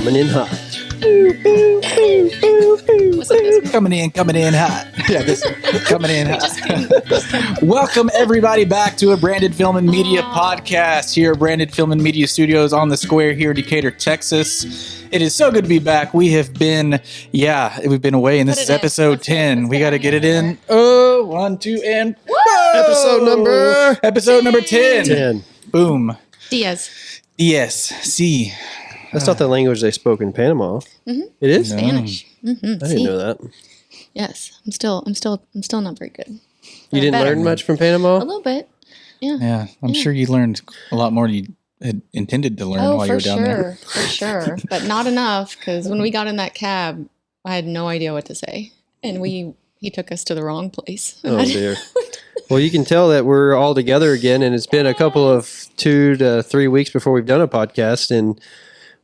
coming in hot. Coming in hot. Yeah, this coming in hot. Welcome everybody back to a Branded Film and Media podcast here at Branded Film and Media Studios on the Square here in Decatur, Texas. It is so good to be back. We've been away, and this is episode 10. We got to get it in. Oh, 1, 2, and whoa! Episode number 10. Boom. Diaz. See. That's not the language they spoke in Panama. Mm-hmm. It is Spanish. Mm-hmm. I didn't know that. Yes, I'm still not very good. You didn't learn much from Panama? A little bit. Yeah. I'm sure you learned a lot more than you had intended to learn while you were down there. For sure. But not enough, because when we got in that cab, I had no idea what to say. And he took us to the wrong place. Oh, dear. Well, you can tell that we're all together again, and it's been a couple of 2 to 3 weeks before we've done a podcast, and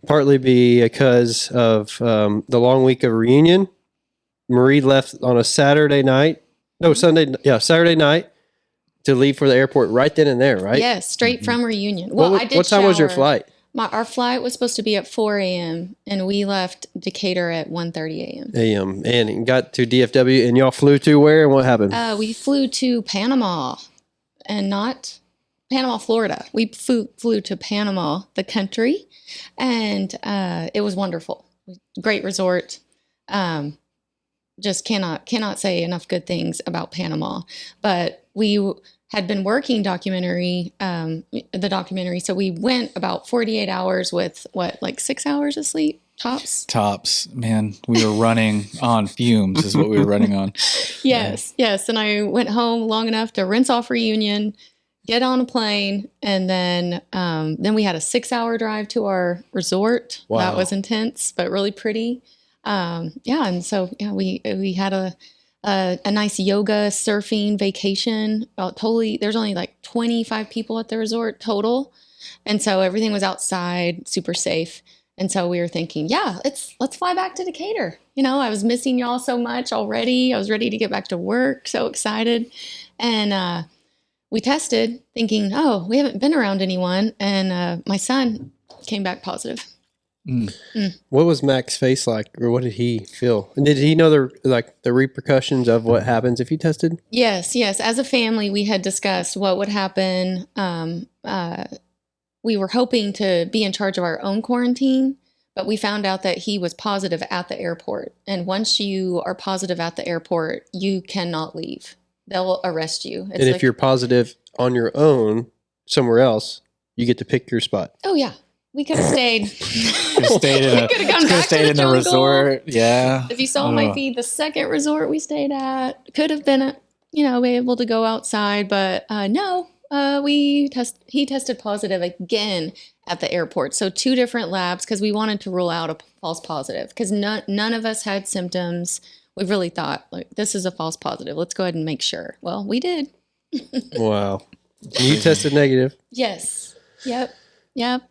partly because of the long week of reunion. Marie left on a Saturday night to leave for the airport right then and there, right? Yes, straight from reunion. Well, what time was your flight? Our flight was supposed to be at 4 a.m. and we left Decatur at 1:30 a.m. And got to DFW, and y'all flew to where, and what happened? We flew to Panama, and not Panama, Florida. We flew to Panama, the country, and it was wonderful. Great resort. Just cannot say enough good things about Panama. But we had been working the documentary, so we went about 48 hours with 6 hours of sleep tops. Man, we were running on fumes is what we were running on. Yes. And I went home long enough to rinse off reunion, get on a plane, and then we had a 6-hour drive to our resort. Wow. That was intense, but really pretty. And so we had a nice yoga surfing vacation. There's only like 25 people at the resort total, and so everything was outside, super safe. And so we were thinking, let's fly back to Decatur. I was missing y'all so much already. I was ready to get back to work, so excited, and we tested, thinking, we haven't been around anyone, and my son came back positive. What was Mac's face like, or what did he feel? And did he know the repercussions of what happens if he tested? Yes. As a family, we had discussed what would happen. We were hoping to be in charge of our own quarantine, but we found out that he was positive at the airport. And once you are positive at the airport, you cannot leave. They'll arrest you. And if you're positive on your own somewhere else, you get to pick your spot. Oh, yeah. We could have stayed. We could have stayed in the resort. Yeah. If you saw my feed, the second resort we stayed at could have been, able to go outside, but no. He tested positive again at the airport. So 2 different labs, because we wanted to rule out a false positive, because none of us had symptoms. We really thought, this is a false positive. Let's go ahead and make sure. Well, we did. Wow. You tested negative. Yes. Yep.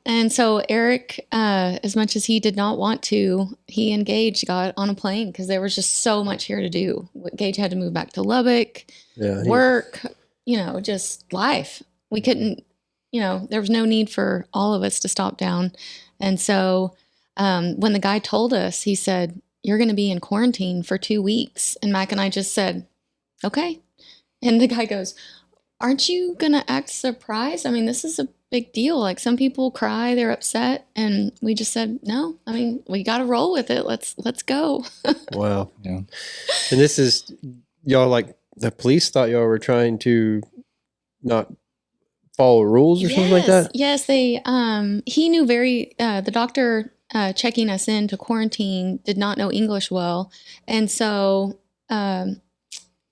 And so Eric, as much as he did not want to, he and Gage got on a plane because there was just so much here to do. Gage had to move back to Lubbock, work, just life. We couldn't, there was no need for all of us to stop down. And so when the guy told us, he said, "You're going to be in quarantine for 2 weeks." And Mac and I just said, "Okay." And the guy goes, "Aren't you going to act surprised? I mean, this is a big deal. Like, some people cry, they're upset." And we just said, "No, I mean, we got to roll with it. Let's go." Wow. Yeah. And this is y'all, the police thought y'all were trying to not follow rules or something like that? Yes, they he knew the doctor checking us into quarantine did not know English well. And so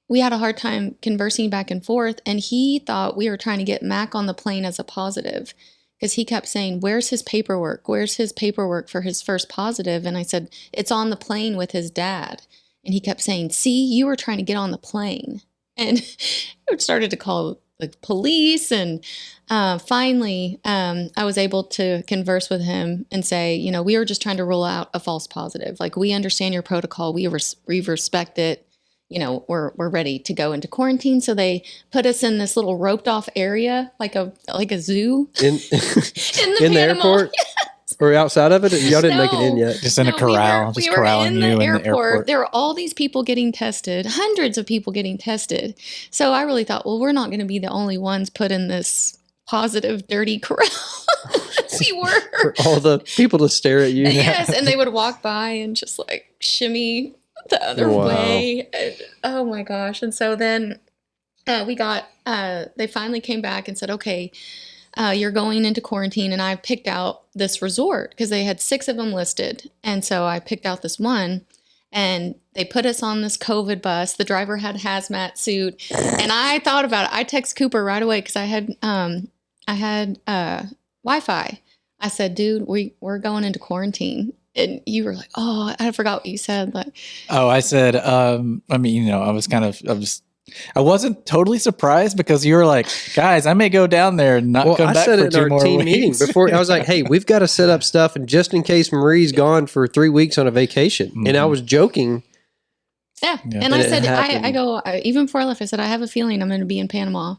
we had a hard time conversing back and forth, and he thought we were trying to get Mac on the plane as a positive, because he kept saying, "Where's his paperwork? Where's his paperwork for his first positive?" And I said, "It's on the plane with his dad." And he kept saying, "See, you were trying to get on the plane." And I started to call the police, and finally I was able to converse with him and say, we were just trying to rule out a false positive. We understand your protocol. We respect it. We're ready to go into quarantine. So they put us in this little roped off area, like a zoo in the airport. Yes. or outside of it? Y'all didn't make it in yet. Just in a corral, just corralling you in the airport. There were all these people getting tested, hundreds of people getting tested. So I really thought, well, we're not going to be the only ones put in this positive, dirty corral. We were. For all the people to stare at you. Yes, and they would walk by and just like shimmy the other way. And, oh my gosh. And so then they finally came back and said, okay, you're going into quarantine. And I picked out this resort because they had 6 of them listed. And so I picked out this one and they put us on this COVID bus. The driver had a hazmat suit. And I thought about it. I text Cooper right away because I had Wi-Fi. I said, dude, we're going into quarantine. And you were like, oh, I forgot what you said. But I said, I wasn't totally surprised because you were like, guys, I may go down there and not come back for 2 more weeks. I said it in our team meeting before. I was like, hey, we've got to set up stuff, and just in case Marie's gone for 3 weeks on a vacation. Mm-hmm. And I was joking. Yeah. And I said, I go, even before I left, I said, I have a feeling I'm going to be in Panama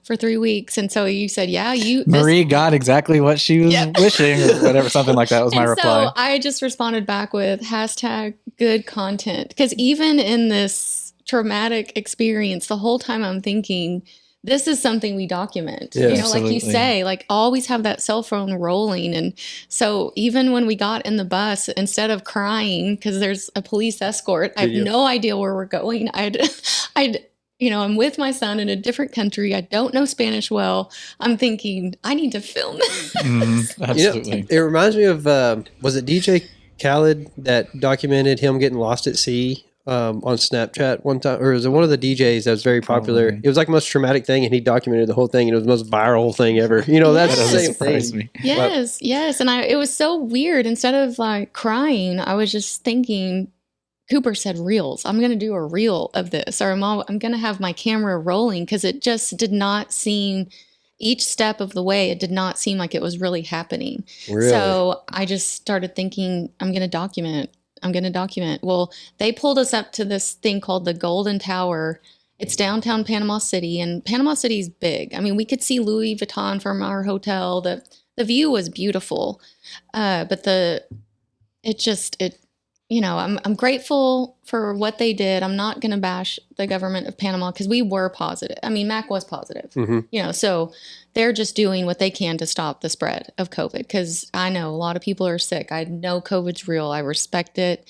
for 3 weeks. And so you said, yeah, Marie got exactly what she was wishing or whatever, something like that was my reply. So I just responded back with #good content. Because even in this traumatic experience, the whole time I'm thinking, this is something we document. Yeah, like you say, like always have that cell phone rolling. And so even when we got in the bus, instead of crying because there's a police escort, I have no idea where we're going. I'm with my son in a different country. I don't know Spanish well. I'm thinking I need to film this. Absolutely. It reminds me of, was it DJ Khaled that documented him getting lost at sea? On Snapchat one time, or was it one of the DJs that was very popular? It was like the most traumatic thing, and he documented the whole thing, and it was the most viral thing ever. That's the same thing. Me. Yes, and it was so weird. Instead of like crying, I was just thinking. Cooper said reels. I'm going to do a reel of this, or I'm going to have my camera rolling because it just did not seem. Each step of the way, it did not seem like it was really happening. Really? So I just started thinking, I'm going to document. Well, they pulled us up to this thing called the Golden Tower. It's downtown Panama City, and Panama City is big. I mean, we could see Louis Vuitton from our hotel. The view was beautiful, but I'm grateful for what they did. I'm not going to bash the government of Panama because we were positive. I mean, Mac was positive, so they're just doing what they can to stop the spread of COVID because I know a lot of people are sick. I know COVID's real. I respect it.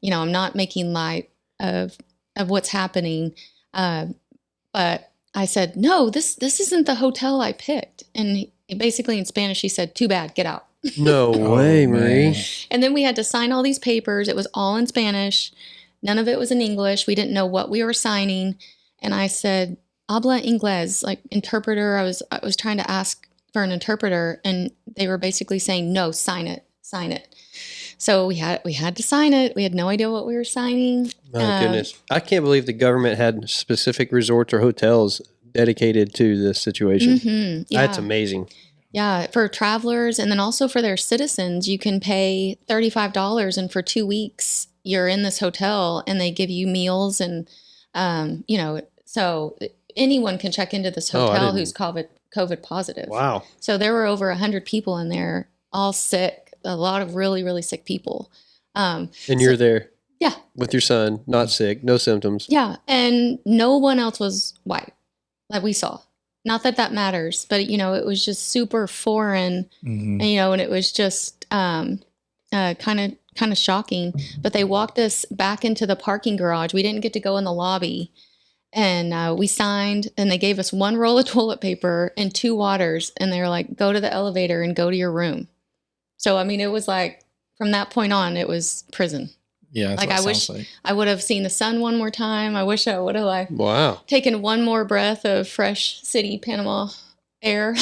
I'm not making light of what's happening. But I said, no, this isn't the hotel I picked. And basically in Spanish, he said, too bad, get out. No way, Marie. And then we had to sign all these papers. It was all in Spanish. None of it was in English. We didn't know what we were signing. And I said, habla inglés, like interpreter. I was trying to ask for an interpreter, and they were basically saying, no, sign it. So we had to sign it. We had no idea what we were signing. My goodness. I can't believe the government had specific resorts or hotels dedicated to this situation. Mm-hmm, yeah. That's amazing. Yeah, for travelers and then also for their citizens, you can pay $35 and for 2 weeks you're in this hotel and they give you meals and, so anyone can check into this hotel who's COVID positive. Wow. So there were over 100 people in there, all sick, a lot of really, really sick people. And you're there. Yeah. With your son, not sick, no symptoms. Yeah. And no one else was white that we saw. Not that matters, but, it was just super foreign, and, and it was just kind of shocking. But they walked us back into the parking garage. We didn't get to go in the lobby. And we signed, and they gave us 1 roll of toilet paper and 2 waters. And they were like, go to the elevator and go to your room. So, I mean, it was like, from that point on, it was prison. Yeah, like I wish I would have seen the sun one more time. I wish I would have taken one more breath of fresh city Panama air.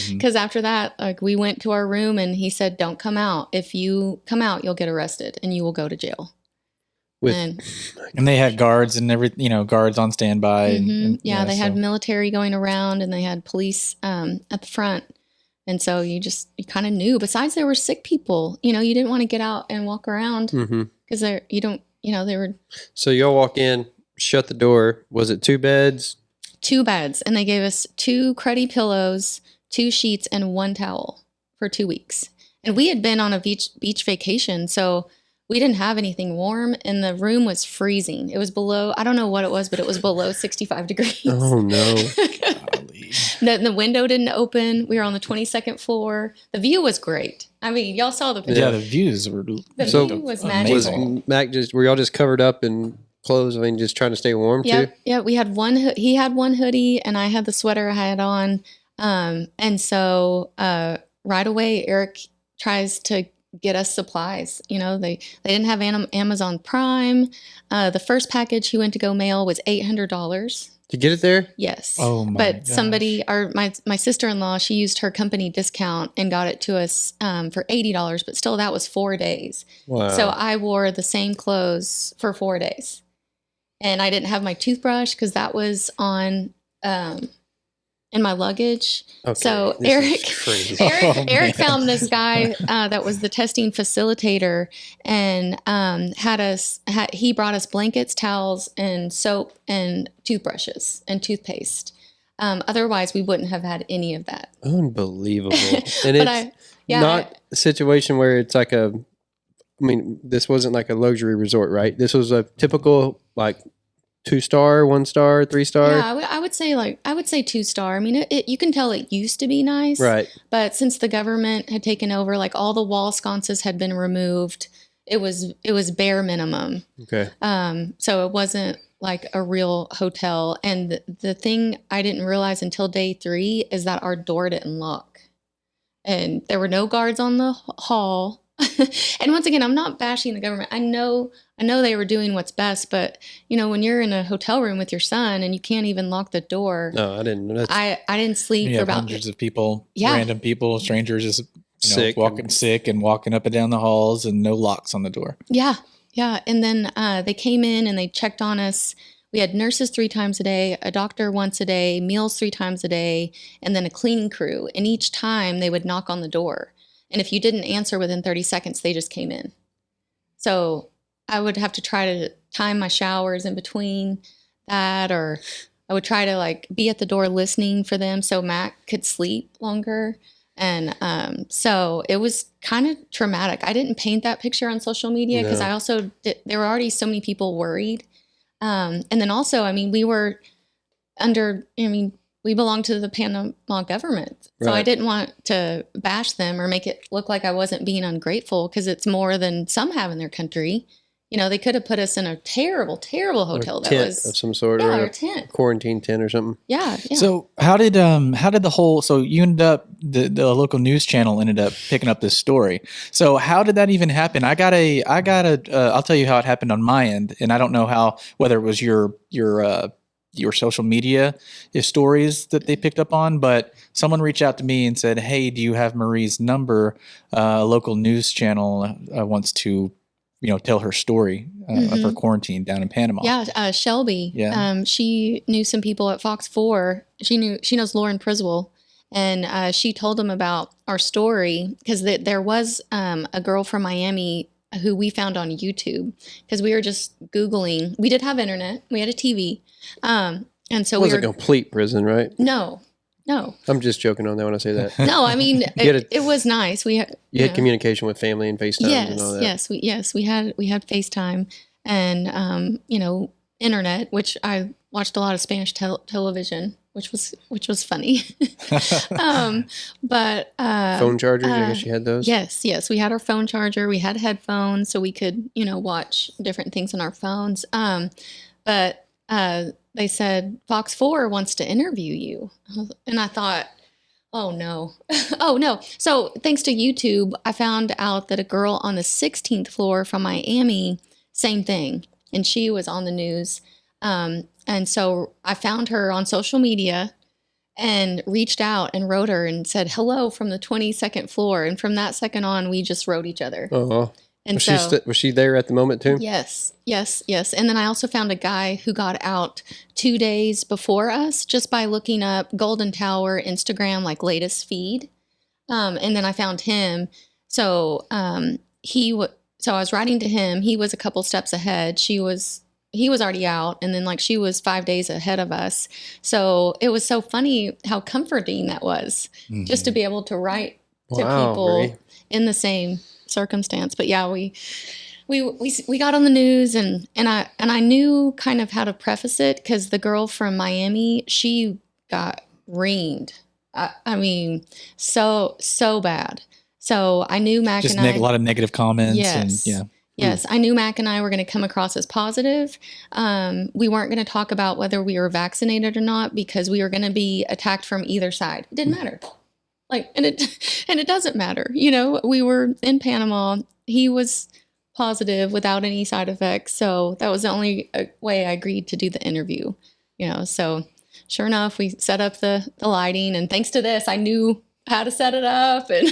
Because after that, like we went to our room and he said, "Don't come out. If you come out, you'll get arrested and you will go to jail." And they had guards and guards on standby. And, they had military going around and they had police at the front. And so you kind of knew. Besides, there were sick people. You didn't want to get out and walk around because they were. So y'all walk in, shut the door. Was it 2 beds? 2 beds, and they gave us 2 cruddy pillows, 2 sheets, and 1 towel for 2 weeks. And we had been on a beach vacation, so we didn't have anything warm, and the room was freezing. It was below, I don't know what it was, but it was below 65 degrees. Oh, no. The window didn't open. We were on the 22nd floor. The view was great. I mean, y'all saw the picture. Yeah, the views were The view was magical. Was Mac were y'all just covered up in clothes? I mean, just trying to stay warm, too? Yeah, we had he had one hoodie, and I had the sweater I had on. And so right away, Eric tries to get us supplies. You know, they didn't have Amazon Prime. The first package he went to go mail was $800. To get it there? Yes. Oh my But gosh. somebody, my sister-in-law, she used her company discount and got it to us for $80. But still, that was 4 days. Wow. So I wore the same clothes for 4 days, and I didn't have my toothbrush because that was on in my luggage. Okay, So this is crazy. Eric found this guy that was the testing facilitator, and he brought us blankets, towels, and soap, and toothbrushes and toothpaste. Otherwise, we wouldn't have had any of that. Unbelievable. And But it's not a situation where it's like this wasn't like a luxury resort, right? This was a typical, like, 2-star, 1-star, 3-star. Yeah, I would say 2-star. I mean, you can tell it used to be nice, Right. But since the government had taken over, like all the wall sconces had been removed. It was bare minimum. Okay. So it wasn't like a real hotel. And the thing I didn't realize until day 3 is that our door didn't lock, and there were no guards on the hall. And once again, I'm not bashing the government. I know they were doing what's best, but you know, when you're in a hotel room with your son and you can't even lock the door. No, I didn't. I didn't sleep You for have about hundreds of people, Yeah. random people, strangers just Sick. sick and walking up and down the halls and no locks on the door. Yeah. And then they came in and they checked on us. We had nurses 3 times a day, a doctor once a day, meals 3 times a day, and then a cleaning crew. And each time they would knock on the door. And if you didn't answer within 30 seconds, they just came in. So I would have to try to time my showers in between that, or I would try to like be at the door listening for them so Mac could sleep longer. And so it was kind of traumatic. I didn't paint that picture on social media because No. I also there were already so many people worried. And then also, I mean, we belong to the Panama government. So I Right. didn't want to bash them or make it look like I wasn't being ungrateful, because it's more than some have in their country. You know, they could have put us in a terrible, terrible hotel Or that tent was of some sort, yeah, or or a tent. quarantine tent or something. Yeah. So how did the whole, so you ended up, the local news channel ended up picking up this story. So how did that even happen? I'll tell you how it happened on my end. And I don't know whether it was your social media stories that they picked up on, but someone reached out to me and said, "Hey, do you have Marie's number? A local news channel wants to, tell her story of her quarantine down in Panama." Yeah, Shelby. Yeah. She knew some people at Fox 4. She knows Lauren Priswell, and she told them about our story because there was a girl from Miami who we found on YouTube because we were just Googling. We did have internet. We had a TV, and so It was a complete prison, right? No. I'm just joking on that when I say that. No, I mean had it was nice. We had You had communication with family and FaceTime and all that. Yes, we had FaceTime and internet, which I watched a lot of Spanish television, which was funny. But Phone chargers, I guess you had those? yes, we had our phone charger. We had headphones, so we could watch different things on our phones. But they said Fox 4 wants to interview you, and I thought, oh no. Oh no. So thanks to YouTube, I found out that a girl on the 16th floor from Miami, same thing. And she was on the news. And so I found her on social media and reached out and wrote her and said, hello from the 22nd floor. And from that second on, we just wrote each other. Oh, And was she there at the moment too? Yes. And then I also found a guy who got out 2 days before us just by looking up Golden Tower Instagram, like latest feed. And then I found him. So so I was writing to him. He was a couple steps ahead. He was already out. And then she was 5 days ahead of us. So it was so funny how comforting that was just to be able to write to Wow, people. Marie. in the same circumstance. But yeah, we got on the news, and I knew kind of how to preface it, because the girl from Miami, she got reamed. I mean, so bad. So I knew Mac Just and I, a lot of negative comments. yes, And, yeah. yes, I knew Mac and I were going to come across as positive. We weren't going to talk about whether we were vaccinated or not, because we were going to be attacked from either side. It didn't matter. And it doesn't matter. We were in Panama. He was positive without any side effects. So that was the only way I agreed to do the interview, so sure enough, we set up the lighting, and thanks to this, I knew how to set it up, and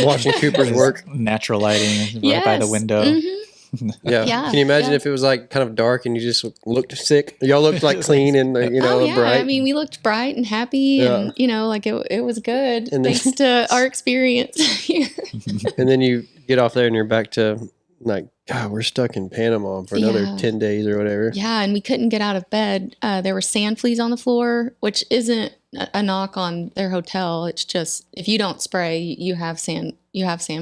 Watching Cooper's work. Natural lighting right by the window. Mm-hmm. Yeah. Yeah, Can you imagine yeah. if it was like kind of dark and you just looked sick? Y'all looked like clean and Oh yeah, bright. I mean, we looked bright and happy, and like it was good, And then- thanks to our experience here. And then you get off there and you're back to like, God, we're stuck in Panama for another Yeah. 10 days or whatever. Yeah, and we couldn't get out of bed. There were sand fleas on the floor, which isn't a knock on their hotel. It's just, if you don't spray, you have sand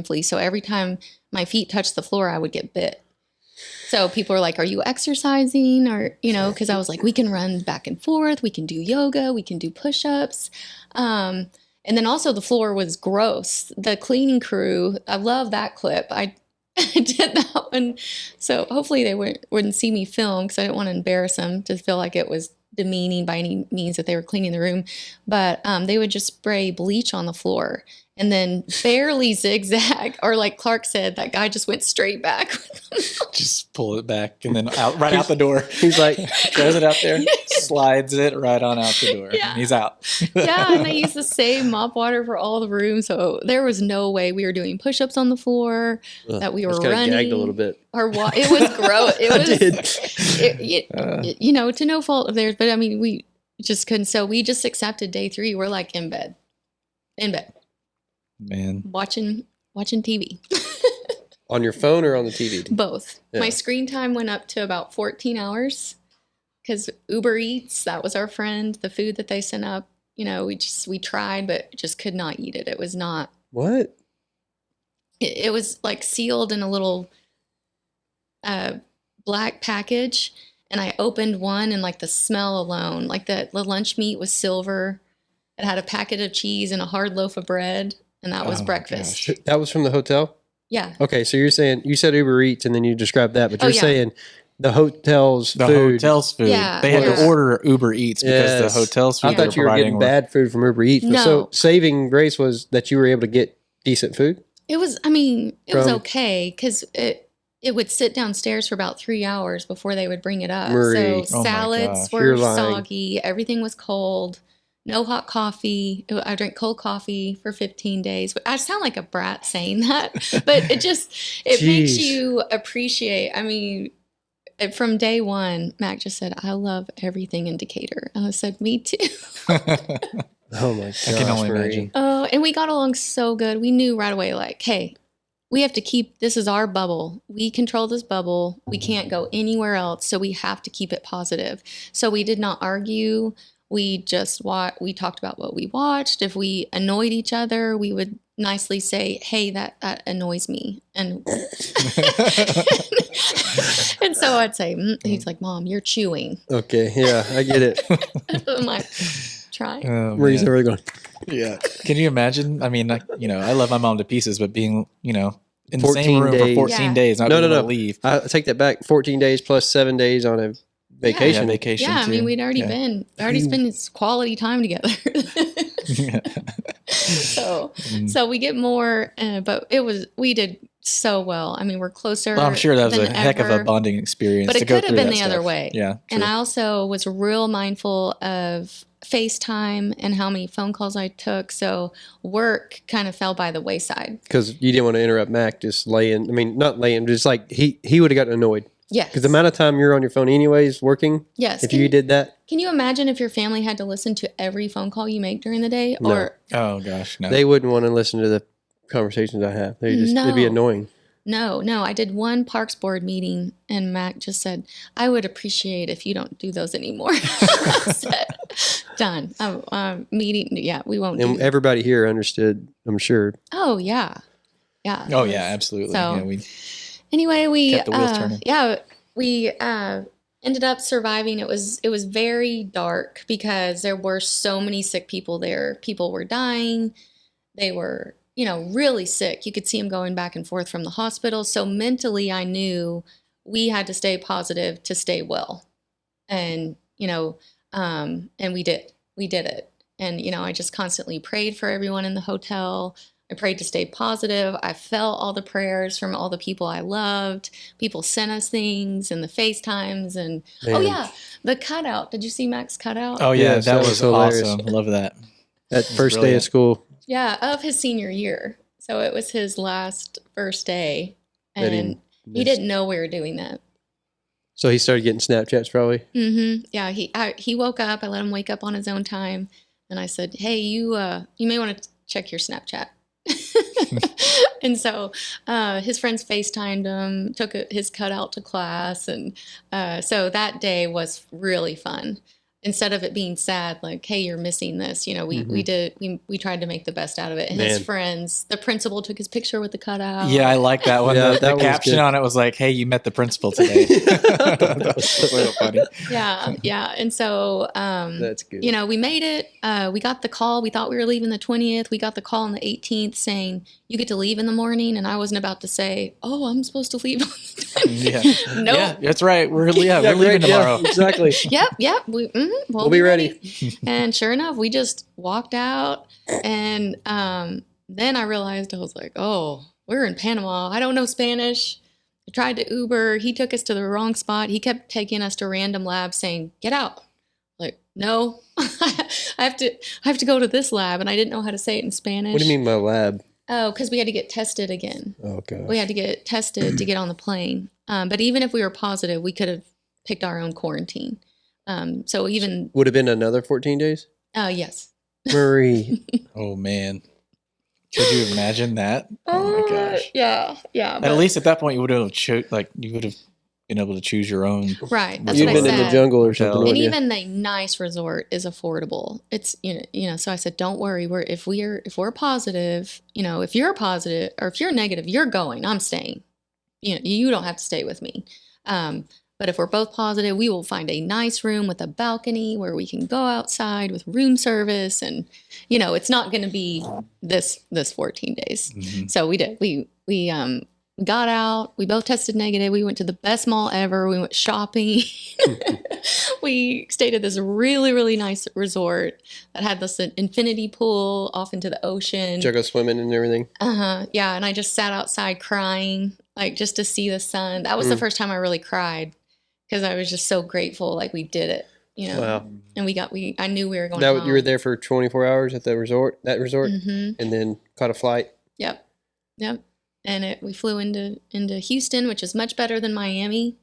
fleas. So every time my feet touched the floor, I would get bit. So people are like, "Are you exercising?" Or because I was like, "We can run back and forth. We can do yoga. We can do push-ups." And then also the floor was gross. The cleaning crew, I love that clip. I did that one. So hopefully they wouldn't see me film, because I didn't want to embarrass them to feel like it was demeaning by any means that they were cleaning the room. But they would just spray bleach on the floor and then barely zigzag. Or like Clark said, that guy just went straight back. Just pull it back and then out the door. He's like, Throws it out there, slides it right on out the door. Yeah. And he's out. Yeah, and they used the same mop water for all the rooms. So there was no way we were doing push-ups on the floor, that we I were was kinda running. gagged a little bit. Or what? It was gross. It I was, did. to no fault of theirs. But I mean, we just couldn't. So we just accepted day 3. We're like in bed, Man. watching TV. On your phone or on the TV? Both. Yeah. My screen time went up to about 14 hours, because Uber Eats, that was our friend. The food that they sent up, we tried, but just could not eat it. It was not. What? It was like sealed in a little black package, and I opened one, and like the smell alone, like the lunch meat was silver. It had a packet of cheese and a hard loaf of bread, and that was Oh, breakfast. gosh. That was from the hotel? Yeah. Okay, so you're saying, you said Uber Eats and then you described that, but Oh, you're yeah. saying the hotel's The food. hotel's food. Yeah. They had Was- to order Uber Eats because Yes. the hotel's food I thought they you were providing getting was- bad food from Uber Eats. No. So saving grace was that you were able to get decent food? It was, I mean, it was From- okay, because it would sit downstairs for about 3 hours before they would bring it up. Marie. So Oh my salads gosh. were You're lying. soggy. Everything was cold. No hot coffee. I drank cold coffee for 15 days. I sound like a brat saying that, but it makes Jeez. you appreciate. I mean, from day one, Mac just said, "I love everything in Decatur." And I said, "Me too." Oh my gosh, I can only Marie. imagine. Oh, and we got along so good. We knew right away, like, hey, we have to keep, this is our bubble. We control this bubble. We can't go anywhere else. So we have to keep it positive. So we did not argue. We just we talked about what we watched. If we annoyed each other, we would nicely say, "Hey, that annoys me." And and so I'd say, he's like, "Mom, you're chewing." Okay, yeah, I get it. I'm like, try. Oh, Marie's man. already going, Yeah. Can you imagine? I mean, I love my mom to pieces, but being, in the 14 same room days. for 14 Yeah. days, not No, being no, able no. to leave. I take that back. 14 days plus 7 days on a vacation. Yeah, vacation. Yeah, I mean, too. we'd already Yeah. spent quality time together. So we get more, but we did so well. I mean, we're closer. Well, I'm sure that was than a heck of ever. a bonding experience. But to it go could have through been that the other stuff. way. Yeah. And true. I also was real mindful of FaceTime and how many phone calls I took. So work kind of fell by the wayside. Because you didn't want to interrupt Mac just laying. I mean, not laying, just like he would have gotten annoyed. Yes. Because the amount of time you're on your phone anyways working, Yes. if you did that, Can you imagine if your family had to listen to every phone call you make during the day? No. Or Oh gosh, no. they wouldn't want to listen to the conversations I have. It'd be No. annoying. no. I did one Parks Board meeting, and Mac just said, "I would appreciate if you don't do those anymore." I said, done. Meeting. Yeah, we won't. And do. everybody here understood, I'm sure. Oh yeah. Yeah. Oh yeah, absolutely. So Yeah, we anyway, we kept the wheels turning. we ended up surviving. It was very dark because there were so many sick people there. People were dying. They were, really sick. You could see them going back and forth from the hospital. So mentally, I knew we had to stay positive to stay well. And, and we did. We did it. And, I just constantly prayed for everyone in the hotel. I prayed to stay positive. I felt all the prayers from all the people I loved. People sent us things and the FaceTimes and oh yeah, the cutout. Did you see Mac's cutout? Oh yeah, Yes, that that was was hilarious. awesome. Love that. That first day of brilliant. school. Yeah, of his senior year. So it was his last first day, That he and he missed. didn't know we were doing that. So he started getting Snapchats probably. Yeah, he woke up. I let him wake up on his own time, and I said, "Hey, you may want to check your Snapchat." And so his friends FaceTimed him, took his cutout to class, and so that day was really fun. Instead of it being sad, like, hey, you're missing this, we tried to make the best out of it. And his Man. friends, the principal took his picture with the cutout. Yeah, I like that one. Yeah, the that was caption good. on it was like, "Hey, you met the principal today." That was so funny. Yeah. And so, That's good. we made it. We got the call. We thought we were leaving the 20th. We got the call on the 18th saying, you get to leave in the morning. And I wasn't about to say, oh, I'm supposed to leave on the 20th. Yeah, Nope. yeah, that's right. We're leaving great, tomorrow. exactly. Yep. We'll be ready. And sure enough, we just walked out. And then I realized, I was like, oh, we're in Panama. I don't know Spanish. I tried to Uber. He took us to the wrong spot. He kept taking us to random labs saying, get out. Like, no, I have to go to this lab. And I didn't know how to say it in Spanish. What do you mean my lab? Oh, because we had to get tested again. Oh god. We had to get tested to get on the plane. But even if we were positive, we could have picked our own quarantine. So even, Would have been another 14 days? yes. Marie. Oh man, could you imagine that? Oh my gosh. Yeah. At least at that point, you would have been able to choose your own. Right. That's You'd what I been said. in the jungle or something. And wouldn't And you? even the nice resort is affordable. It's so I said, don't worry. If we're positive, if you're positive or if you're negative, you're going. I'm staying. You don't have to stay with me. But if we're both positive, we will find a nice room with a balcony where we can go outside with room service, and it's not going to be this 14 days. Mm-hmm. So we did. We got out. We both tested negative. We went to the best mall ever. We went shopping. We stayed at this really, really nice resort that had this infinity pool off into the ocean. Did you go swimming and everything? Yeah, and I just sat outside crying, like just to see the sun. That was the first time I really cried because I was just so grateful. Like we did it, Wow. And I knew we were going. That home. you were there for 24 hours at the resort, Mhm. and then caught a flight. Yep. And we flew into Houston, which is much better than Miami,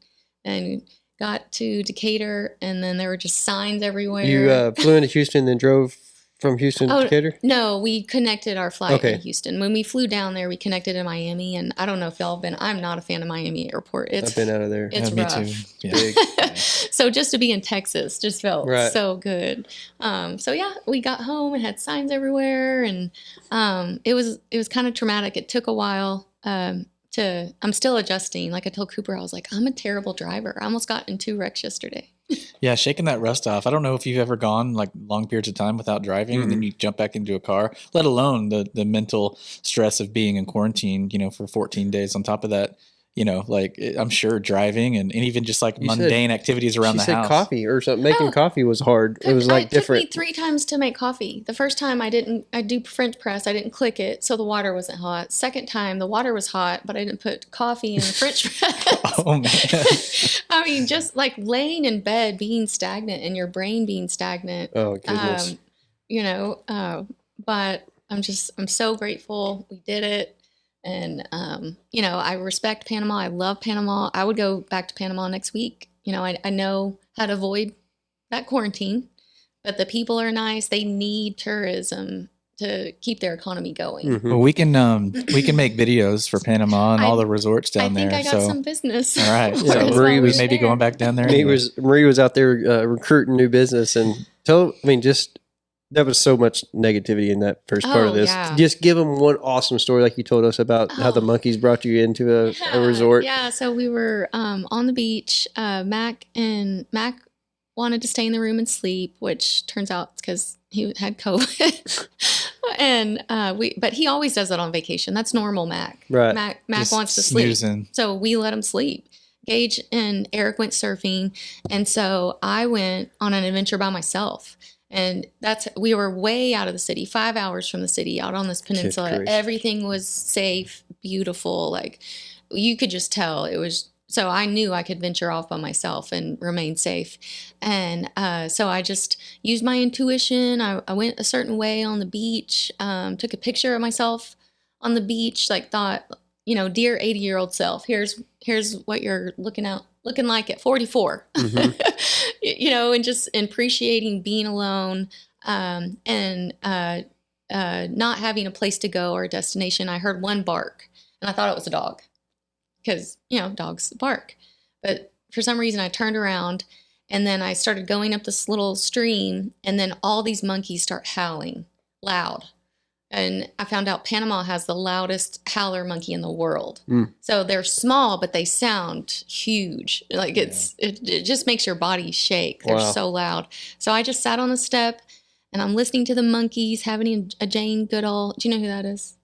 and got to Decatur, and then there were just signs everywhere. You flew into Houston, then drove from Houston to Decatur? No, we connected our flight Okay. in Houston. When we flew down there, we connected in Miami, and I don't know if y'all have been. I'm not a fan of Miami Airport. I've been out of there. It's me rough. too. Yeah. Big. So just to be in Texas just felt Right. so good. So yeah, we got home and had signs everywhere, and it was kind of traumatic. It took a while. I'm still adjusting. Like I told Cooper, I was like, I'm a terrible driver. I almost got in 2 wrecks yesterday. Yeah, shaking that rust off. I don't know if you've ever gone like long periods of time without driving and then you jump back into a car, let alone the mental stress of being in quarantine, for 14 days on top of that. I'm sure driving and even just like mundane activities around She the house. said coffee or something. Making coffee was hard. It was like different. It took me 3 times to make coffee. The first time I do French press. I didn't click it, so the water wasn't hot. Second time, the water was hot, but I didn't put coffee in the French press. Oh man. I mean, just like laying in bed, being stagnant and your brain being stagnant. Oh goodness. But I'm so grateful we did it. And, I respect Panama. I love Panama. I would go back to Panama next week. I know how to avoid that quarantine, but the people are nice. They need tourism to keep their economy going. Mhm. Well, we can make videos for Panama and all the resorts down there. I think I got some business. All right. Yeah, So Marie we was may be there. going back down there. Marie was out there recruiting new business and just That was so much negativity in that first part of this. Yeah. Just give them one awesome story, like you told us about how the monkeys brought you into a resort. Yeah, so we were on the beach. Mac wanted to stay in the room and sleep, which turns out it's because he had COVID. And but he always does that on vacation. That's normal, Mac. Right. Mac Just wants to sleep, snoozing. so we let him sleep. Gage and Eric went surfing, and so I went on an adventure by myself. And we were way out of the city, 5 hours from the city, out on this peninsula. Good grief. Everything was safe, beautiful. Like you could just tell it was. So I knew I could venture off by myself and remain safe. And so I just used my intuition. I went a certain way on the beach, took a picture of myself on the beach, like thought, dear 80-year-old self, here's what you're looking like at 44. And just appreciating being alone, and not having a place to go or a destination. I heard one bark and I thought it was a dog because, dogs bark. But for some reason I turned around and then I started going up this little stream, and then all these monkeys start howling loud. And I found out Panama has the loudest howler monkey in the world. So they're small, but they sound huge. Like it just makes your body shake. They're so loud. So I just sat on the step and I'm listening to the monkeys, having a Jane Goodall. Do you know who that is?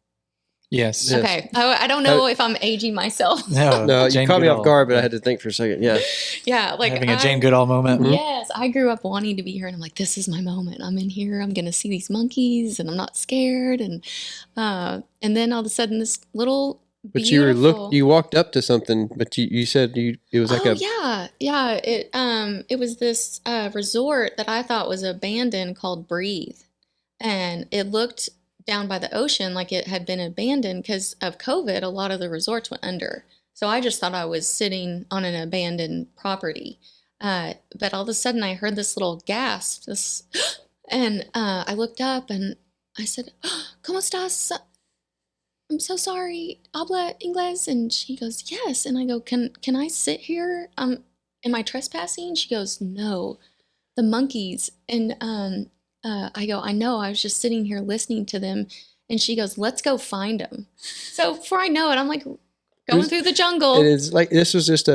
Yes. Okay. I don't know if I'm aging myself. No, you Jane caught me Goodall. off guard, but I had to think for a second. Yeah. Yeah. Like Having a Jane Goodall moment. Yes. I grew up wanting to be here, and I'm like, this is my moment. I'm in here. I'm going to see these monkeys and I'm not scared. And then all of a sudden this little But beautiful... you walked up to something, but you said it was like yeah. It was this resort that I thought was abandoned called Breathe. And it looked down by the ocean like it had been abandoned because of COVID. A lot of the resorts went under. So I just thought I was sitting on an abandoned property. But all of a sudden I heard this little gasp, and I looked up and I said, ¿Cómo estás? I'm so sorry. ¿Habla inglés? And she goes, yes. And I go, can I sit here? Am I trespassing? She goes, no, the monkeys. And I go, I know, I was just sitting here listening to them. And she goes, let's go find them. So before I know it, I'm like going through the jungle. And it's like, this was just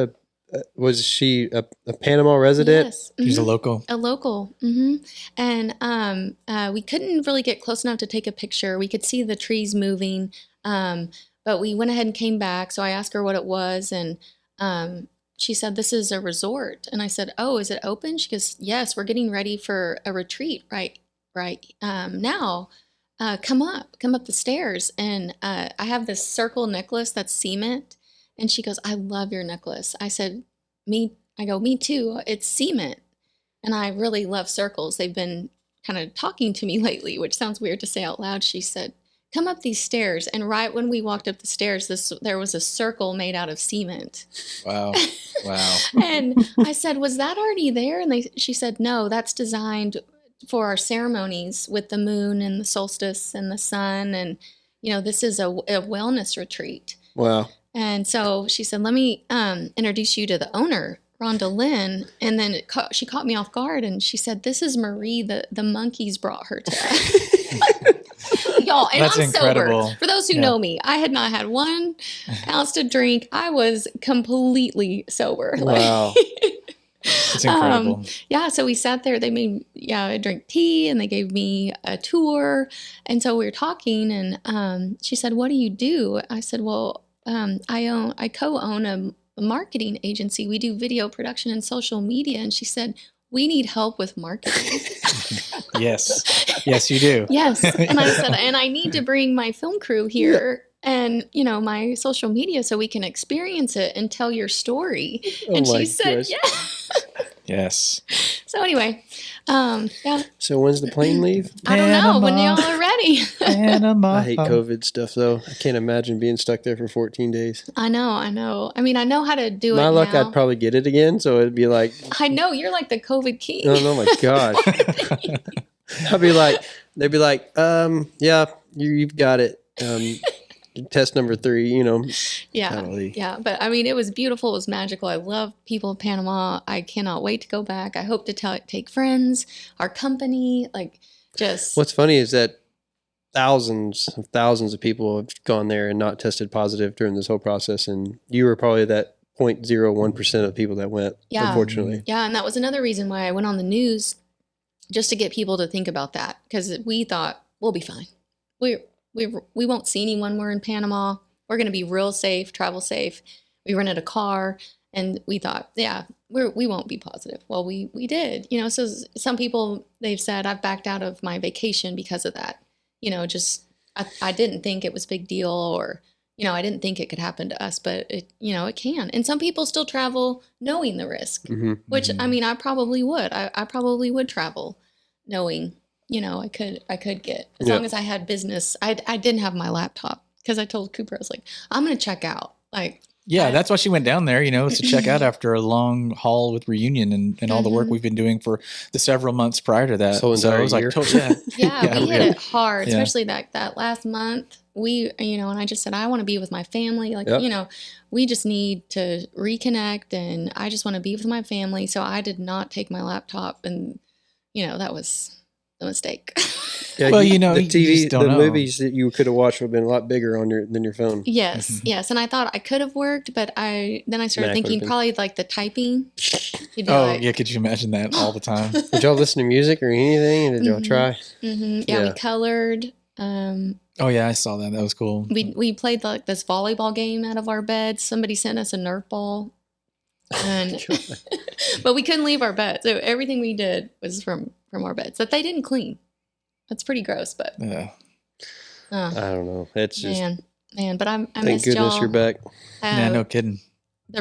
was she a Panama resident? Yes. She's a local. A local. And we couldn't really get close enough to take a picture. We could see the trees moving. But we went ahead and came back. So I asked her what it was. And she said, this is a resort. And I said, oh, is it open? She goes, yes, we're getting ready for a retreat right now. Come up the stairs. And I have this circle necklace that's cement. And she goes, I love your necklace. I said, me too. It's cement. And I really love circles. They've been kind of talking to me lately, which sounds weird to say out loud. She said, come up these stairs. And right when we walked up the stairs, there was a circle made out of cement. Wow. And I said, was that already there? And she said, no, that's designed for our ceremonies with the moon and the solstice and the sun. And, this is a wellness retreat. Wow. And so she said, let me introduce you to the owner, Rhonda Lynn. And then she caught me off guard, and she said, this is Marie, the monkeys brought her to us. Y'all, and That's I'm incredible. sober. For those who know me, I had not had 1 ounce to drink. I was completely sober. Wow. It's incredible. So we sat there. They made I drank tea, and they gave me a tour. And so we were talking, and she said, what do you do? I said, well, I co-own a marketing agency. We do video production and social media. And she said, we need help with marketing. Yes, you do. Yes. And I said, and I need to bring my film crew here and, my social media so we can experience it and tell your story. And she said, Yes. So anyway, yeah. So when's the plane leave? I don't know when y'all are ready. Panama. I hate COVID stuff, though. I can't imagine being stuck there for 14 days. I know. I mean, I know how to do it My luck, now. I'd probably get it again, so it'd be like... I know, you're like the COVID king. Oh my gosh. I'd be like, they'd be like, yeah, you've got it. Test number 3, Yeah. But I mean, it was beautiful. It was magical. I love people in Panama. I cannot wait to go back. I hope to take friends, our company. Like, Just What's funny is that thousands of people have gone there and not tested positive during this whole process, and you were probably that 0.01% of people that went. Yeah. Unfortunately, yeah, and that was another reason why I went on the news, just to get people to think about that, because we thought we'll be fine. We won't see anyone. We're in Panama. We're going to be real safe, travel safe. We rented a car, and we thought, yeah, we won't be positive. Well, we did, So some people, they've said I've backed out of my vacation because of that. Just I didn't think it was a big deal, or I didn't think it could happen to us, but it can. And some people still travel knowing the risk, which I mean, I probably would. I probably would travel knowing, I could get, as long as I had business. I didn't have my laptop, because I told Cooper, I was like, I'm going to check out. That's why she went down there, to check out after a long haul with Reunion and all the work we've been doing for the several months prior to that. So I was like, yeah, we hit it hard, especially that last month. We, and I just said, I want to be with my family. We just need to reconnect, and I just want to be with my family. So I did not take my laptop, and, that was the mistake. Yeah, well, the TV, TV, the movies that you could have watched would have been a lot bigger than your phone. Yes, yes, and I thought I could have worked, but then I started thinking probably like the typing. Could you imagine that all the time? Did y'all listen to music or anything? Did y'all try? Yeah, we colored. I saw that. That was cool. We played this volleyball game out of our beds. Somebody sent us a Nerf ball, and but we couldn't leave our bed, so everything we did was from our beds that they didn't clean. That's pretty gross, but yeah. I don't know. It's just man. But I thank missed goodness y'all. You're back. Yeah, no kidding.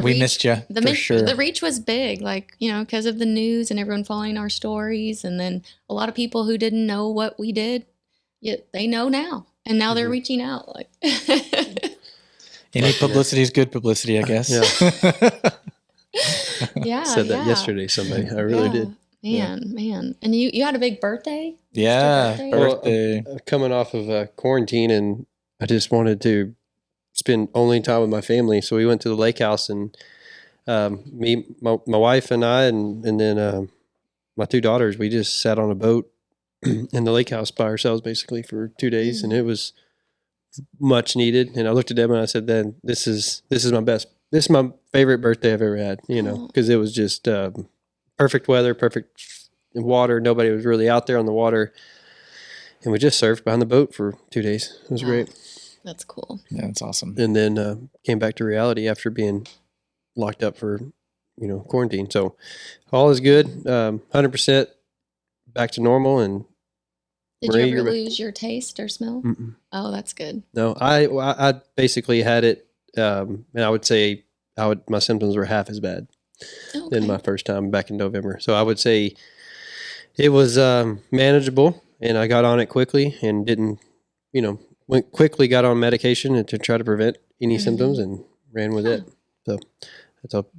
We missed you for sure. The reach was big, because of the news and everyone following our stories, and then a lot of people who didn't know what we did, yet they know now, and now they're reaching out. Any publicity is good publicity, I guess. Yeah. Said that yesterday. Somebody, I really did. Man, and you had a big birthday. Yeah, birthday. Well, coming off of quarantine, and I just wanted to spend only time with my family, so we went to the lake house, and me, my wife, and I, and then my two daughters. We just sat on a boat in the lake house by ourselves, basically, for 2 days, and it was much needed. And I looked at them and I said, "Then this is my best. This is my favorite birthday I've ever had. Because it was just." Perfect weather, perfect water. Nobody was really out there on the water. And we just surfed behind the boat for 2 days. It was great. That's cool. Yeah, that's awesome. And then came back to reality after being locked up for, quarantine. So all is good. 100% back to normal. And did Marie, you ever lose your taste or smell? Mm-mm. Oh, that's good. No, I basically had it. And I would say my symptoms were half as bad. Than my first time back in November. So I would say it was manageable, and I got on it quickly and got on medication to try to prevent any symptoms and ran with it. So that's all.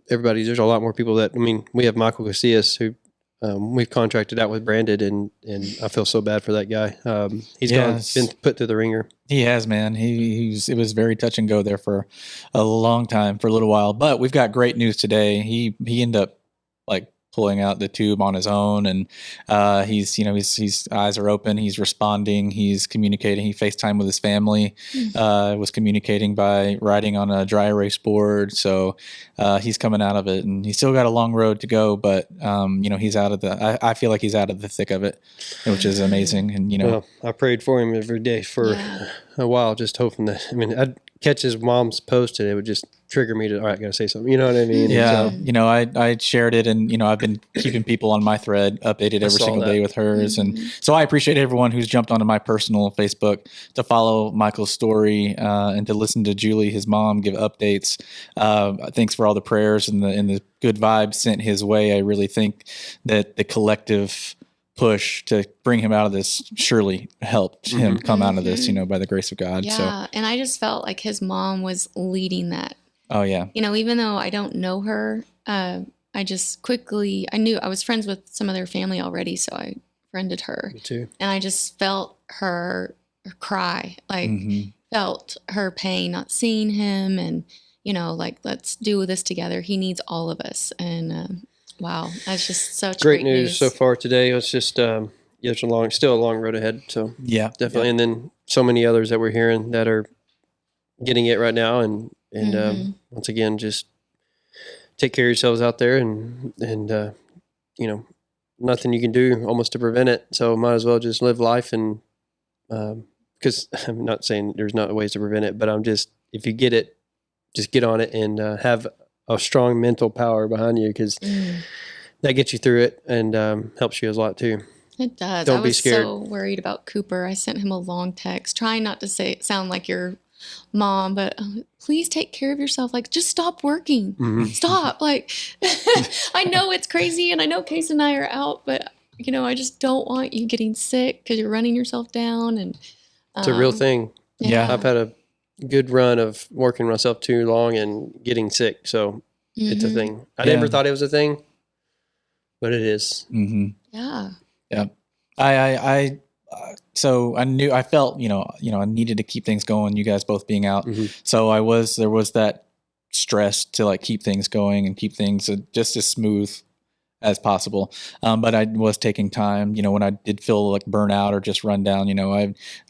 There's a lot more people we have Michael Casillas who we've contracted out with Branded, and I feel so bad for that guy. He's been put through the ringer. He has, man. It was very touch and go there for a long time, for a little while. But we've got great news today. He ended up pulling out the tube on his own, and his eyes are open. He's responding. He's communicating. He FaceTime with his family. Was communicating by writing on a dry erase board. So he's coming out of it, and he's still got a long road to go. But he's out of I feel like he's out of the thick of it, which is amazing. And well, I prayed for him every day for a while, just hoping that. I'd catch his mom's post, and it would just trigger me to, all right, I gotta say something. You know what I mean? Yeah. I shared it, and I've been keeping people on my thread updated every single day with hers. And so I appreciate everyone who's jumped onto my personal Facebook to follow Michael's story and to listen to Julie, his mom, give updates. Thanks for all the prayers and the good vibes sent his way. I really think that the collective push to bring him out of this surely helped him come out of this, by the grace of God. Yeah. So. And I just felt like his mom was leading that. Oh yeah. Even though I don't know her, I just quickly, I knew I was friends with some of their family already. So I friended her. Me too. And I just felt her cry, felt her pain, not seeing him, and, let's do this together. He needs all of us. And, wow, that's just such great news so far today. It's just, yeah, it's still a long road ahead. So Yeah, definitely. And then so many others that we're hearing that are getting it right now. And once again, just take care of yourselves out there and you know, nothing you can do almost to prevent it. So might as well just live life. And because I'm not saying there's not ways to prevent it, but if you get it, just get on it and have a strong mental power behind you, because that gets you through it and helps you a lot too. It does. Don't I be was scared. so worried about Cooper. I sent him a long text, trying not to sound like your mom, but please take care of yourself. Like, just stop working. Stop. Like, I know it's crazy, and I know Case and I are out, but I just don't want you getting sick because you're running yourself down. And It's a real thing. Yeah. I've had a good run of working myself too long and getting sick. So it's a thing. I never thought it was a thing, but it is. Yeah. Yeah. So I felt, I needed to keep things going, you guys both being out. So there was that stress to like keep things going and keep things just as smooth as possible. But I was taking time, when I did feel like burnout or just run down,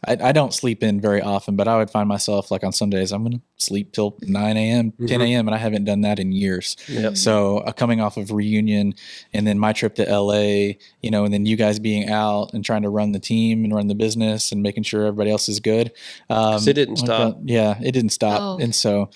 I don't sleep in very often, but I would find myself like on some days, I'm going to sleep till 9 a.m., 10 a.m. And I haven't done that in years. Yep. So coming off of reunion and then my trip to LA, and then you guys being out and trying to run the team and run the business and making sure everybody else is good. 'Cause it didn't stop. Yeah, it didn't stop. Oh. And so,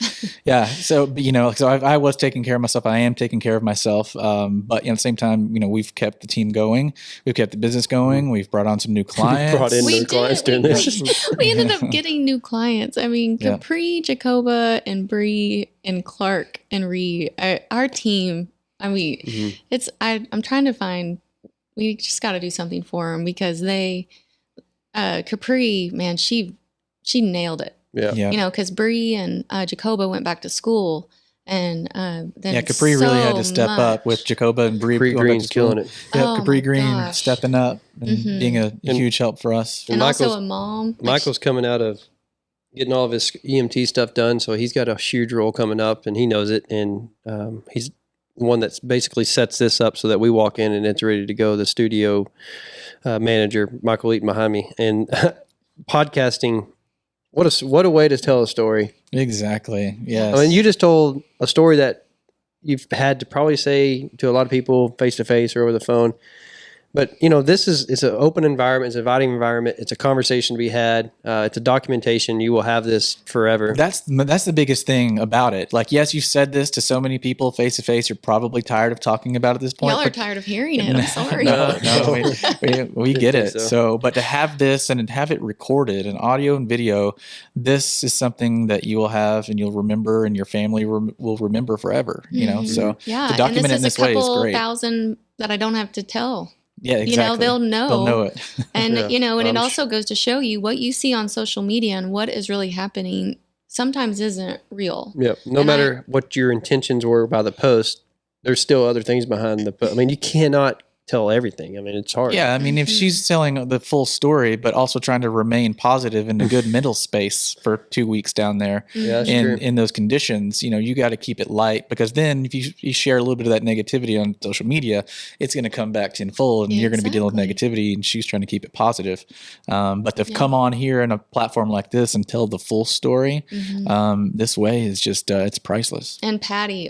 yeah, so I was taking care of myself. I am taking care of myself. But at the same time, we've kept the team going. We've kept the business going. We've brought on some new clients. Brought in new clients during this. We ended up getting new clients. I mean, Capri, Jacoba, and Bree, and Clark, and Ree. Our team. I mean, I'm trying to find. We just got to do something for them because Capri, man, she nailed it. Yeah. Because Bree and Jacoba went back to school. And then Capri really had to step up with Jacoba and Bree. Capri Green's killing it. Yeah, Oh Capri my Green gosh. stepping up and being a huge help for us. And also a mom. Michael's coming out of getting all of his EMT stuff done, so he's got a huge role coming up, and he knows it. And he's the one that basically sets this up so that we walk in and it's ready to go. The studio manager, Michael Eaton, behind me, and podcasting. What a way to tell a story. Exactly. Yes. I mean, you just told a story that you've had to probably say to a lot of people face to face or over the phone. But, it's an open environment. It's an inviting environment. It's a conversation to be had. It's a documentation. You will have this forever. That's the biggest thing about it. Like, yes, you've said this to so many people face to face. You're probably tired of talking about it at this point. Y'all are tired of hearing it. I'm sorry. No, we get it. So, but to have this and have it recorded in audio and video, this is something that you will have and you'll remember and your family will remember forever, So Yeah. to document it in this way is great. 1,000 that I don't have to tell. Yeah, exactly. They'll know. They'll know it. And, and it also goes to show you what you see on social media and what is really happening sometimes isn't real. Yeah. No matter what your intentions were by the post, there's still other things behind the post. I mean, you cannot tell everything. I mean, it's hard. Yeah, I mean, if she's telling the full story, but also trying to remain positive in a good mental space for 2 weeks down there in those conditions, you got to keep it light, because then if you share a little bit of that negativity on social media, it's going to come back to in full, and you're going to be dealing with negativity, and she's trying to keep it positive. But to come on here in a platform like this and tell the full story this way is just, it's priceless. And Patty,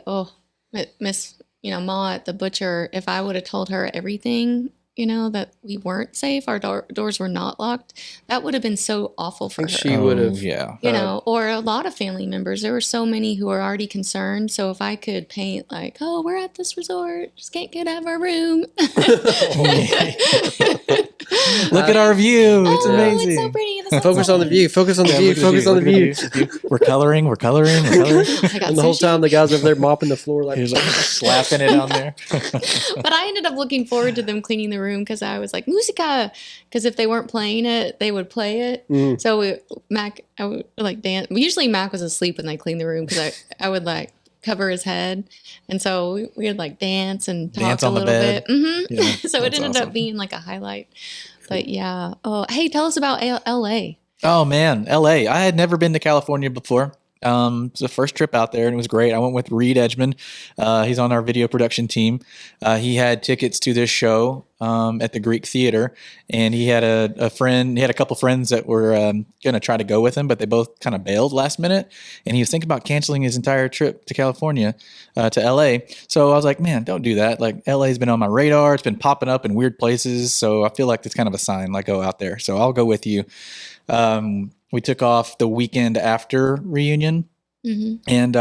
Miss Ma at the butcher, if I would have told her everything, that we weren't safe, our doors were not locked, that would have been so awful for her. She would have. Or a lot of family members. There were so many who were already concerned. So if I could paint like, oh, we're at this resort, just can't get out of our room. Look at our view. It's amazing. It's so pretty. Focus on the view. Focus on the view. Focus on the view. We're coloring. And the whole time the guys over there mopping the floor like slapping it on there. But I ended up looking forward to them cleaning the room because I was like, musica, because if they weren't playing it, they would play it. So I would like dance. Usually Mac was asleep when they cleaned the room because I would like cover his head, and so we would like dance and talk a little bit. So it ended up being like a highlight. But yeah. Oh, hey, tell us about LA. Oh man, LA. I had never been to California before. It's the first trip out there, and it was great. I went with Reed Edgman. He's on our video production team. He had tickets to this show at the Greek Theater, and he had a friend. He had a couple friends that were going to try to go with him, but they both kind of bailed last minute. And he was thinking about canceling his entire trip to California, to LA. So I was like, man, don't do that. Like, LA's been on my radar. It's been popping up in weird places. So I feel like it's kind of a sign, like, go out there. So I'll go with you. We took off the weekend after reunion, and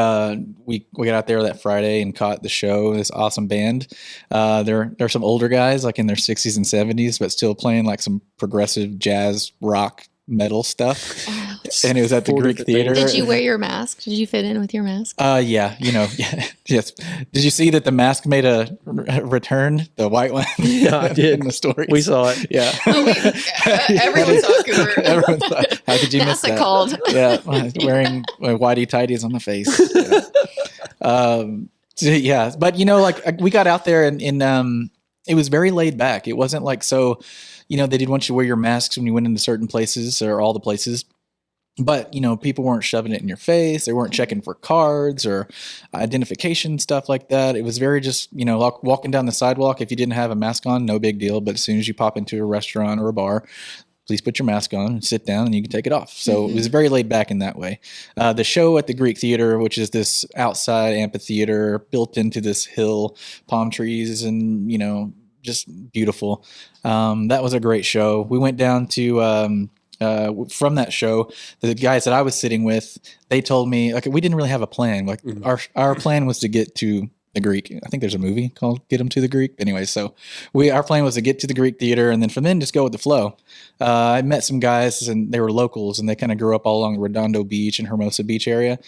we got out there that Friday and caught the show. This awesome band. They're some older guys, like in their 60s and 70s, but still playing like some progressive jazz rock metal stuff. And it was at the Greek Theater. Did you wear your mask? Did you fit in with your mask? Yeah, yes. Did you see that the mask made a return? The white one? Yeah, I did. In the story. We saw it. Yeah. Everyone saw Cooper. Everyone saw it. How could you miss that? Called. Yeah, wearing whitey tighties on the face. Yeah. But like we got out there and it was very laid back. It wasn't like so. They didn't want you to wear your masks when you went into certain places or all the places. But, people weren't shoving it in your face. They weren't checking for cards or identification, stuff like that. It was very just, like walking down the sidewalk. If you didn't have a mask on, no big deal. But as soon as you pop into a restaurant or a bar, please put your mask on and sit down and you can take it off. So it was very laid back in that way. The show at the Greek Theater, which is this outside amphitheater built into this hill, palm trees and, just beautiful. That was a great show. We went down to... from that show, the guys that I was sitting with, they told me, like, we didn't really have a plan. Like our plan was to get to the Greek. I think there's a movie called Get 'Em to the Greek. Anyway, so our plan was to get to the Greek Theater and then from then just go with the flow. I met some guys and they were locals and they kind of grew up all along Redondo Beach and Hermosa Beach area.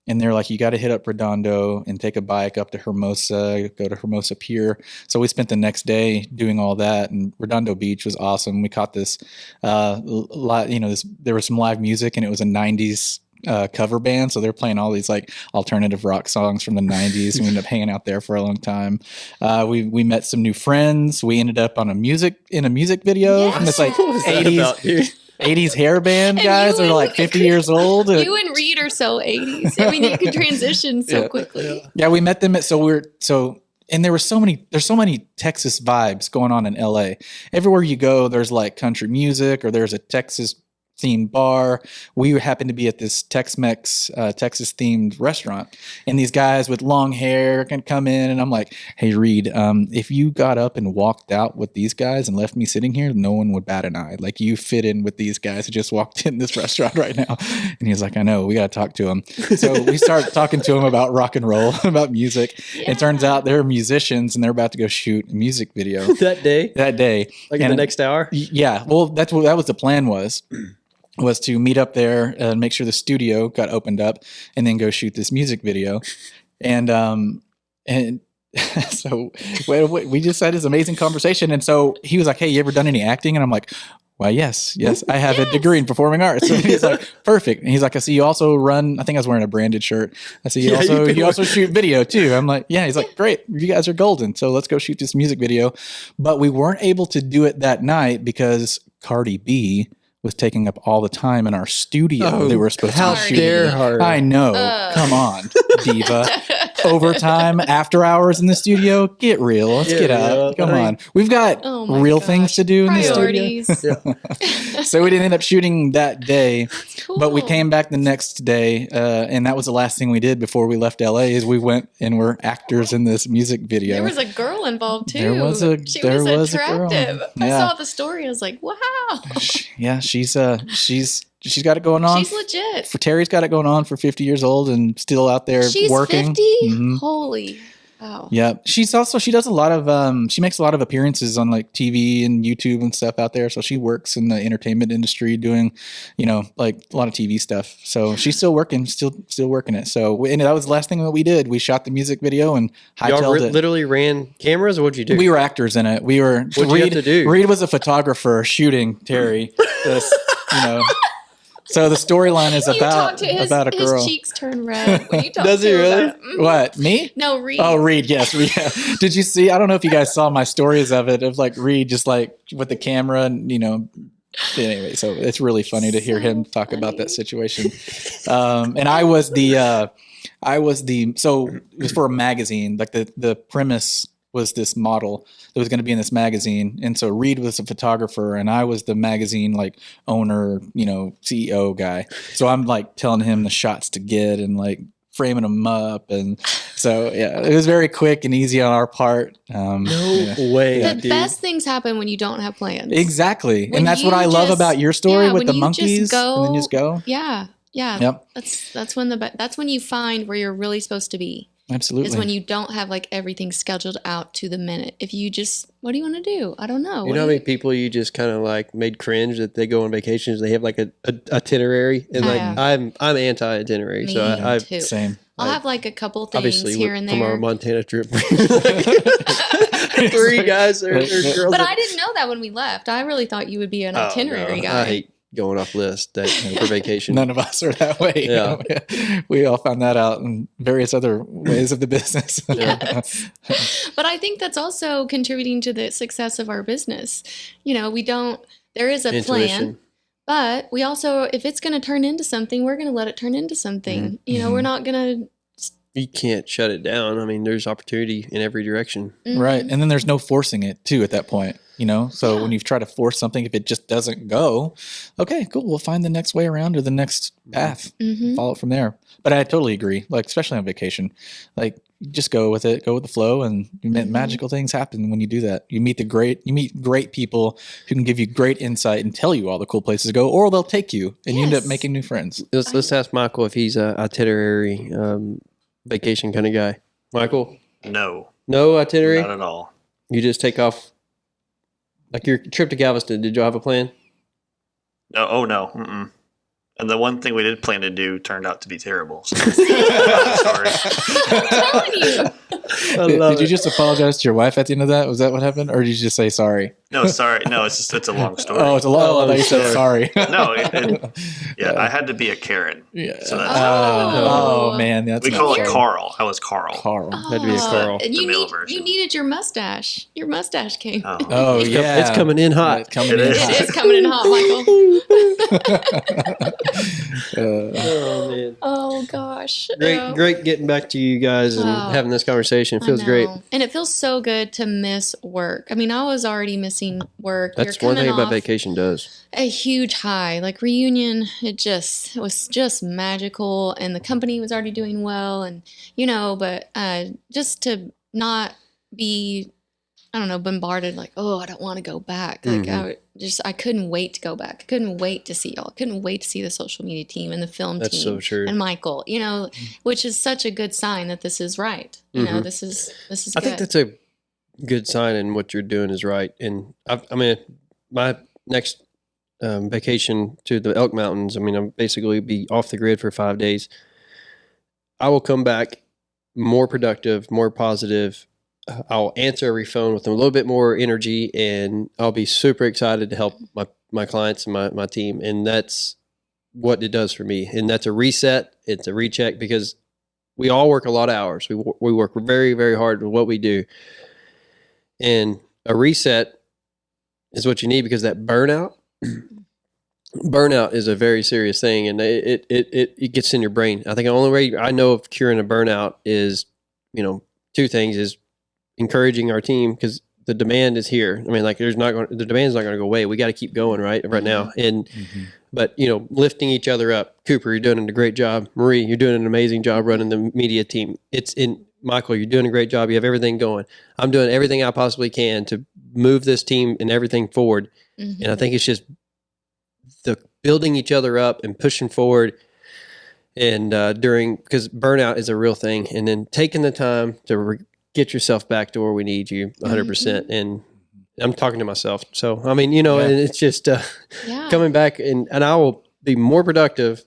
And they're like, you got to hit up Redondo and take a bike up to Hermosa, go to Hermosa Pier. So we spent the next day doing all that. And Redondo Beach was awesome. We caught this, there was some live music and it was a 90s cover band. So they're playing all these like alternative rock songs from the 90s. We ended up hanging out there for a long time. We met some new friends. We ended up on a music video from this like 80s hair band guys are like 50 years old. You and Reed are so 80s. I mean, you can transition so quickly. Yeah, we met them at and there's so many Texas vibes going on in LA. Everywhere you go, there's like country music or there's a Texas themed bar. We happened to be at this Tex-Mex, Texas themed restaurant, and these guys with long hair can come in, and I'm like, "Hey, Reed, if you got up and walked out with these guys and left me sitting here, no one would bat an eye. Like you fit in with these guys who just walked in this restaurant right now." And he's like, "I know, we got to talk to him." So we start talking to him about rock and roll, about music. Yeah. It turns out they're musicians, and they're about to go shoot a music video that day. Like in the next hour. Yeah, well, that was the plan was to meet up there and make sure the studio got opened up and then go shoot this music video. And so we just had this amazing conversation. And so he was like, "Hey, you ever done any acting?" And I'm like, "Well, yes, I have a degree in performing arts." So he's like, "Perfect." And he's like, "I see you also run," I think I was wearing a branded shirt. "I see you also shoot video too." I'm like, "Yeah." He's like, "Great. You guys are golden. So let's go shoot this music video." But we weren't able to do it that night because Cardi B was taking up all the time in our studio. They were supposed to shoot. How dare her. I know. Come on, diva. Overtime, after hours in the studio. Get real. Let's get out. Come on. We've got real things to do in the studio. So we didn't end up shooting that day. Cool. But we came back the next day, and that was the last thing we did before we left LA is we went and were actors in this music video. There was a girl involved too. She was attractive. A girl. I saw the story. I was like, wow. Yeah, she's got it going on. She's legit. Terry's got it going on for 50 years old and still out there working. 50? Mm-hmm. Holy. Wow. Yeah. She does a lot of, she makes a lot of appearances on like TV and YouTube and stuff out there. So she works in the entertainment industry doing, like a lot of TV stuff. So she's still working, still working it. So, and that was the last thing that we did. We shot the music video and hightailed it. Literally ran cameras, or what'd you do? We were actors in it. What'd you have to do? Reed was a photographer shooting Terry. So the storyline is about a girl. His cheeks turn red when you talk Does to he him really? about it. What, me? No, Reed. Oh, Reed, yes. Did you see? I don't know if you guys saw my stories of it, of like Reed just like with the camera and, Anyway, so it's really funny to hear him talk about that situation. And I was the so it was for a magazine. Like the premise was this model that was going to be in this magazine. And so Reed was a photographer and I was the magazine like owner, CEO guy. So I'm like telling him the shots to get and like framing them up. And so, yeah, it was very quick and easy on our part. No way, The dude. best things happen when you don't have plans. Exactly. When and that's what you I love just- about your story yeah, with when the you monkeys. just go- and then you just go. Yeah. Yeah. Yep. That's when you find where you're really supposed to be. Absolutely. Is when you don't have like everything scheduled out to the minute. If you just, what do you want to do? I don't know. You know how many people you just kind of like made cringe that they go on vacations? They have like a itinerary, and like Yeah. I'm anti itinerary, Me so I too. Same. I'll have like a couple things obviously here and from our there. Montana trip, 3 guys or girls. But I didn't know that when we left. I really thought you would be an itinerary guy. I hate going off list for vacation. None of us are that way. Yeah. We all found that out in various other ways of the business. Yes. But I think that's also contributing to the success of our business. There is a plan, Intuition. but we also, if it's going to turn into something, we're going to let it turn into something. We're not going You can't shut it down. I mean, there's opportunity in every direction. to. Right. And then there's no forcing it too at that point, So Yeah. when you try to force something, if it just doesn't go, okay, cool. We'll find the next way around or the next path. Mm-hmm. Follow it from there. But I totally agree. Like, especially on vacation, like just go with it, go with the flow, and magical things happen when you do that. You meet great people who can give you great insight and tell you all the cool places to go, or they'll take you and you end up Yes. making new friends. Let's ask Michael if he's a itinerary vacation kind of guy. Michael, No, no itinerary. not at all. You just take off. Like your trip to Galveston, did you have a plan? No, oh no. Mm-mm. And the one thing we did plan to do turned out to be terrible. So. Sorry. I'm telling you. Did you just apologize to your wife at the end of that? Was that what happened? Or did you just say sorry? No, sorry. No, it's a long story. Oh, it's a long. I thought you said sorry. No, I had to be a Karen. Yeah. So that's Oh. Man, that's we not call it fair. Carl. I was Carl. Carl. Had to be a Carl. And The male version. you needed your mustache. Your mustache came. Oh. Oh It's yeah, it's coming in hot. It's coming It in is. hot. It is coming in hot, Michael. Oh man. Oh gosh. Oh. Great getting back to you guys and Oh. having this conversation. It feels I great. know. And it feels so good to miss work. I mean, I was already missing work. That's You're one thing coming about off vacation does. a huge high. Like reunion, it was just magical, and the company was already doing well, and but just to not be, I don't know, bombarded like, oh, I don't want to go back. Like I couldn't wait to go back. I couldn't wait to see y'all. I couldn't wait to see the social media team and the film That's team so true. and Michael. Which is such a good sign that this is right. This is I good. think that's a good sign, and what you're doing is right. And I mean, my next vacation to the Elk Mountains, I mean, I'll basically be off the grid for 5 days. I will come back more productive, more positive. I'll answer every phone with a little bit more energy, and I'll be super excited to help my clients and my team. And that's what it does for me. And that's a reset. It's a recheck, because we all work a lot of hours. We work very, very hard with what we do. And a reset is what you need, because that burnout is a very serious thing, and it gets in your brain. I think the only way I know of curing a burnout is, two things: is encouraging our team, because the demand is here. I mean, like the demand's not going to go away. We got to keep going right now. And but lifting each other up. Cooper, you're doing a great job. Marie, you're doing an amazing job running the media team. Michael, you're doing a great job. You have everything going. I'm doing everything I possibly can to move this team and everything forward. And I think it's just the building each other up and pushing forward. And because burnout is a real thing, and then taking the time to get yourself back to where we need you 100%. And I'm talking to myself. So, I mean, and it's just coming back, and I will be more productive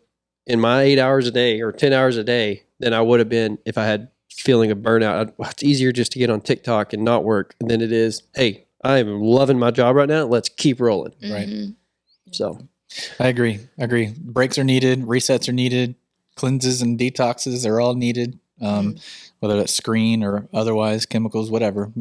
in my 8 hours a day or 10 hours a day than I would have been if I had feeling of burnout. It's easier just to get on TikTok and not work than it is, hey, I am loving my job right now. Let's keep rolling. Right. So I agree. Breaks are needed. Resets are needed. Cleanses and detoxes are all needed. Whether that's screen or otherwise, chemicals, whatever,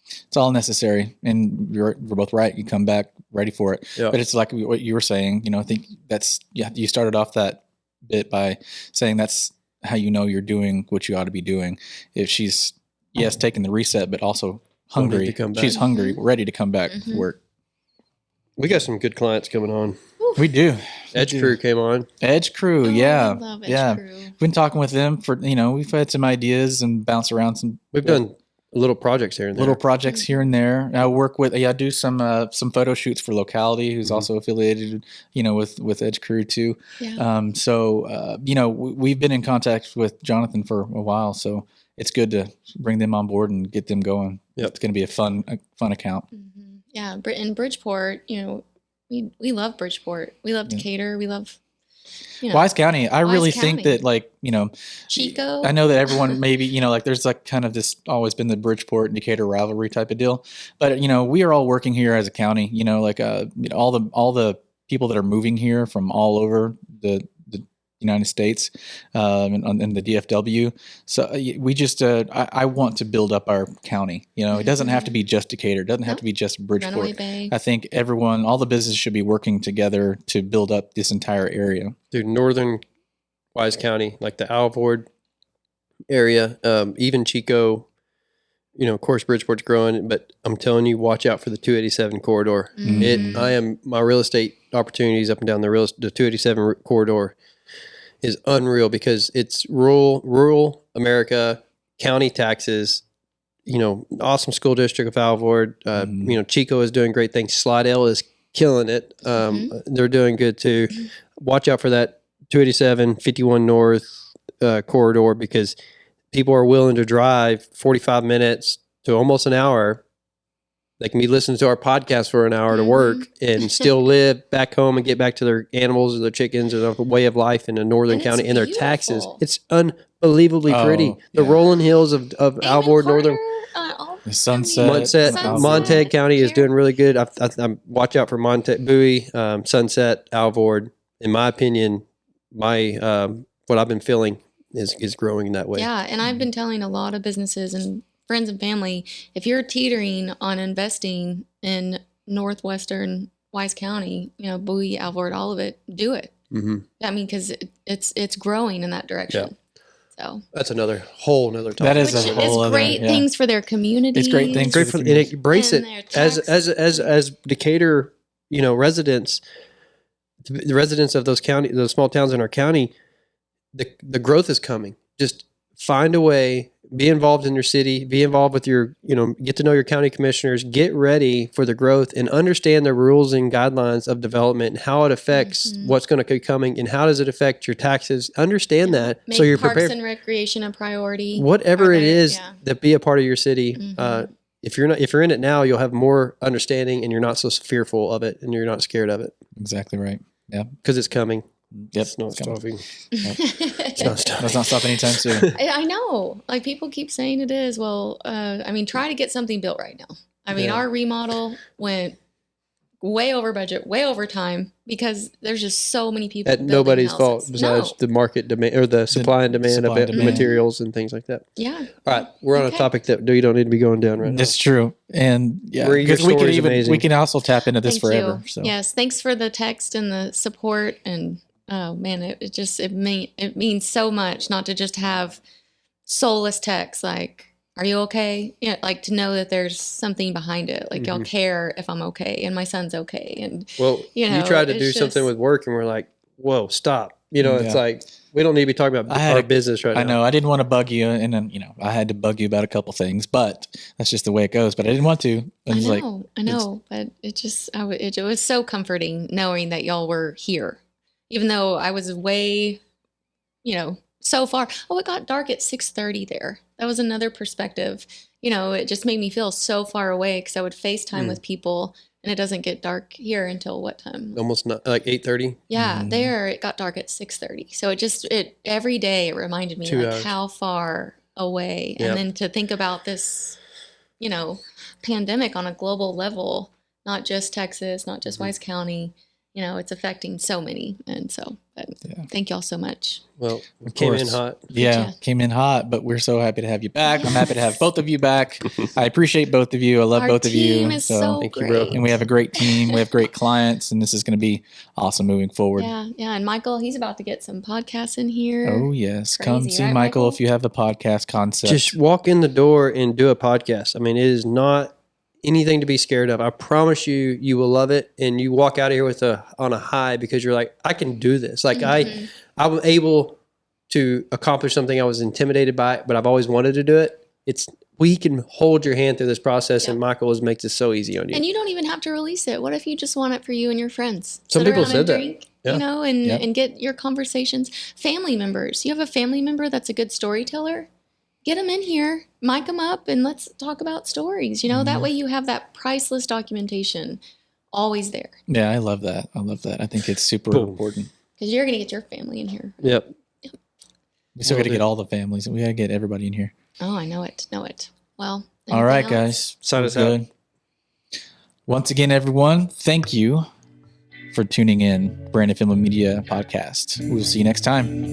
It's all necessary, and we're both right. You come back ready for it. Yeah. But it's like what you were saying. You know, I think that's you started off that bit by saying that's how you know you're doing what you ought to be doing. If she's taking the reset, but also hungry. To come back. She's hungry, ready to come back to work. We got some good clients coming on. We do. Edge Crew came on. Edge Crew, Oh, yeah, I love Edge Crew. We've been talking with them for we've had some ideas and bounce around some. We've done little projects here and there. Little projects here and there. I work with I do some photo shoots for Locality, who's also affiliated with Edge Crew too. Yeah. We've been in contact with Jonathan for a while, so it's good to bring them on board and get them going. Yep. It's going to be a fun account. Mm-hmm. Yeah. In Bridgeport, we love Bridgeport. We love Decatur. We love, Wise County. I really think County. that Chico. I know that everyone maybe, there's like kind of this always been the Bridgeport and Decatur rivalry type of deal. But, we are all working here as a county, all the people that are moving here from all over the United States and the DFW. So we just, I want to build up our county. It doesn't have to be just Decatur. It doesn't have to be just Bridgeport. Runaway Bay. I think all the businesses should be working together to build up this entire area. Dude, northern Wise County, like the Alvord area, even Chico, of course Bridgeport's growing, but I'm telling you, watch out for the 287 corridor. My real estate opportunities up and down the 287 corridor is unreal because it's rural America, county taxes, awesome school district of Alvord. Chico is doing great things. Slidell is killing it. They're doing good too. Watch out for that 287, 51 North corridor because people are willing to drive 45 minutes to almost an hour. They can be listening to our podcast for an hour to work and still live back home and get back to their animals or their chickens or the way of life in a northern county and their taxes. It's unbelievably pretty. The rolling hills of Alvord, northern. The Sunset. Montague County is doing really good. I'm watch out for Montague, Bowie, Sunset, Alvord. In my opinion, what I've been feeling is growing in that way. Yeah, and I've been telling a lot of businesses and friends and family, if you're teetering on investing in northwestern Wise County, Bowie, Alvord, all of it, do it. Mm-hmm. I mean, because it's growing in that direction. Yeah. So that's whole another topic. That is great things for their community. It's great things for the community. And embrace it as Decatur, residents, the residents of those small towns in our county. The growth is coming. Just find a way. Be involved in your city, be involved with your, get to know your county commissioners, get ready for the growth and understand the rules and guidelines of development and how it affects what's going to be coming and how does it affect your taxes. Understand that Make so you're parks prepared. And recreation a priority. Whatever it is that be a part of your city. If you're in it now, you'll have more understanding and you're not so fearful of it and you're not scared of it. Exactly right. Yeah. Because it's coming. Yep. It's not stopping. It's not stopping. Let's not stop anytime soon. I know. Like people keep saying it is. Well, try to get something built right now. Our remodel went way over budget, way over time because there's just so many people. At nobody's fault besides the market demand or the supply and demand of materials and things like that. Yeah. All right. We're on a topic that you don't need to be going down right now. It's true. And because we can also tap into this forever. So. Yes. Thanks for the text and the support and oh man, it means so much not to just have soulless text like, are you okay? Like to know that there's something behind it. Like y'all care if I'm okay and my son's okay. And you tried to do something with work and we're like, whoa, stop. It's like we don't need to be talking about our business right now. I know. I didn't want to bug you, and then I had to bug you about a couple things, but that's just the way it goes. But I didn't want to. I know, but it was so comforting knowing that y'all were here. Even though I was way, so far. Oh, it got dark at 6:30 there. That was another perspective. It just made me feel so far away because I would FaceTime with people and it doesn't get dark here until what time? Almost not like 8:30. Yeah, there it got dark at 6:30. So every day it reminded me how far away. And then to think about this, pandemic on a global level, not just Texas, not just Wise County. it's affecting so many. And so thank y'all so much. Well, we Of came in course. hot. Yeah, Yeah. came in hot, but we're so happy to have you back. I'm happy to have both of you back. I appreciate both of you. I love Our both of you. team is so Thank you, great. bro. And we have a great team. We have great clients, and this is going to be awesome moving forward. Yeah. And Michael, he's about to get some podcasts in here. Oh, yes. Come Crazy, see right, Michael Michael? if you have a podcast concept. Just walk in the door and do a podcast. I mean, it is not anything to be scared of. I promise you, you will love it, and you walk out of here on a high because you're like, I can do this. Like I'm able to accomplish something I was intimidated by, but I've always wanted to do it. We can hold your hand through this process, and Michael makes this so easy on you. And you don't even have to release it. What if you just want it for you and your friends? Some Sit people around said and that. drink, Yeah. and get your conversations. Family members. You have a family member that's a good storyteller? Get them in here, mic them up, and let's talk about stories. That way you have that priceless documentation always there. Yeah, I love that. I think it's super Boom. important. Because you're going to get your family in here. Yep. We still got to get all the families. We got to get everybody in here. Oh, I know it. Well, All right, anything else? guys. Sign us We're good. Once again, everyone, thank you for tuning in. Branded Film and Media Podcast. We'll see you next time.